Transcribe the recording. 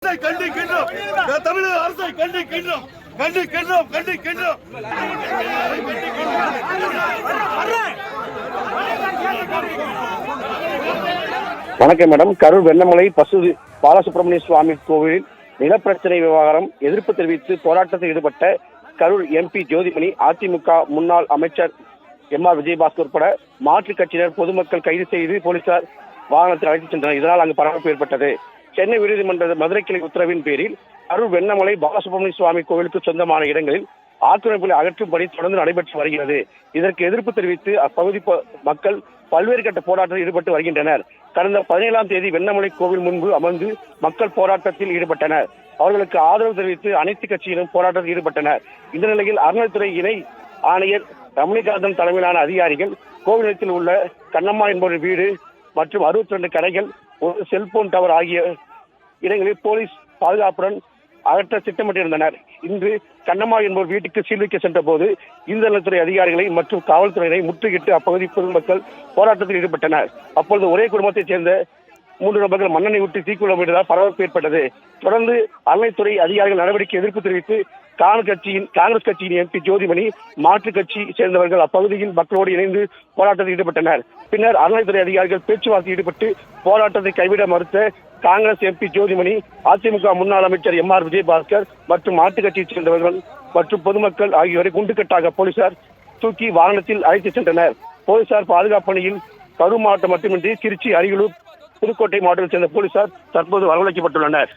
கண்டிக்கின்றோம். தமிழக அரசை கண்டிக்கின்றோம். வணக்கம் மேடம். கரூர் வெண்ணமலை பசு பாலசுப்ரமணிய சுவாமி கோவிலில் நிலப்பிரச்சனை விவகாரம் எதிர்ப்பு தெரிவித்து போராட்டத்தில் ஈடுபட்ட கரூர் எம்பி ஜோதிமணி, அதிமுக முன்னாள் அமைச்சர் எம்ஆர் விஜயபாஸ்கர் உட்பட மாற்றுக் கட்சியினர் பொதுமக்கள் கைது செய்து போலீசார் வாகனத்தில் அழைத்துச் சென்றனர். இதனால் அங்கு பரபரப்பு ஏற்பட்டது. சென்னை உயர்நீதிமன்ற மதுரை கிளை உத்தரவின் பேரில் கரூர் வெண்ணமலை பாலசுப்ரமணிய சுவாமி கோவிலுக்கு சொந்தமான இடங்களில் ஆக்கிரமிப்புகளை அகற்றும் பணி தொடர்ந்து நடைபெற்று வருகிறது. இதற்கு எதிர்ப்பு தெரிவித்து அப்பகுதி மக்கள் பல்வேறு கட்ட போராட்டத்தில் ஈடுபட்டு வருகின்றனர். கடந்த 17ஆம் தேதி வெண்ணமலை கோவில் முன்பு அமர்ந்து மக்கள் போராட்டத்தில் ஈடுபட்டனர். அவர்களுக்கு ஆதரவு தெரிவித்து அனைத்து கட்சியிலும் போராட்டத்தில் ஈடுபட்டனர். இந்த நிலையில் அறநிலைத்துறை இணை ஆணையர் ரமணிகாந்தன் தலைமையிலான அதிகாரிகள் கோவில் நிலத்தில் உள்ள கண்ணம்மா என்பவர் வீடு மற்றும் 62 கடைகள், ஒரு செல்போன் டவர் ஆகிய இடங்களில் போலீஸ் பாதுகாப்புடன் அகற்ற திட்டமிட்டிருந்தனர். இன்று கண்ணம்மா என்பவர் வீட்டுக்கு சீல் வைக்க சென்ற போது இந்து நலத்துறை அதிகாரிகளை மற்றும் காவல்துறையினரை முற்றுகிட்டு அப்பகுதி பொதுமக்கள் போராட்டத்தில் ஈடுபட்டனர். அப்பொழுது ஒரே குடும்பத்தைச் சேர்ந்த 3 நபர்கள் மண்ணெண்ணெய் விட்டு தீக்குள்ளமிட்டதால் பரபரப்பு ஏற்பட்டது. தொடர்ந்து அறநிலைத்துறை அதிகாரிகள் நடவடிக்கை எதிர்ப்பு தெரிவித்து காங்கிரஸ் கட்சியின் எம்பி ஜோதிமணி, மாற்றுக் கட்சி சேர்ந்தவர்கள் அப்பகுதியில் மக்களோடு இணைந்து போராட்டத்தில் ஈடுபட்டனர். பின்னர் அறநிலைத்துறை அதிகாரிகள் பேச்சுவார்த்தையில் ஈடுபட்டு போராட்டத்தை கைவிட மறுத்த காங்கிரஸ் எம்பி ஜோதிமணி, அதிமுக முன்னாள் அமைச்சர் எம்ஆர் விஜயபாஸ்கர் மற்றும் மாற்றுக் கட்சியைச் சேர்ந்தவர்கள் மற்றும் பொதுமக்கள் ஆகியோரை குண்டுக்கட்டாக போலீசார் தூக்கி வாகனத்தில் அழைத்துச் சென்றனர். போலீசார் பாதுகாப்பு பணியில் கரூர் மாவட்டம் மட்டுமின்றி திருச்சி, அரியலூர், புதுக்கோட்டை மாவட்டத்தைச் சேர்ந்த போலீசார் தற்போது வரவழைக்கப்பட்டுள்ளனர்.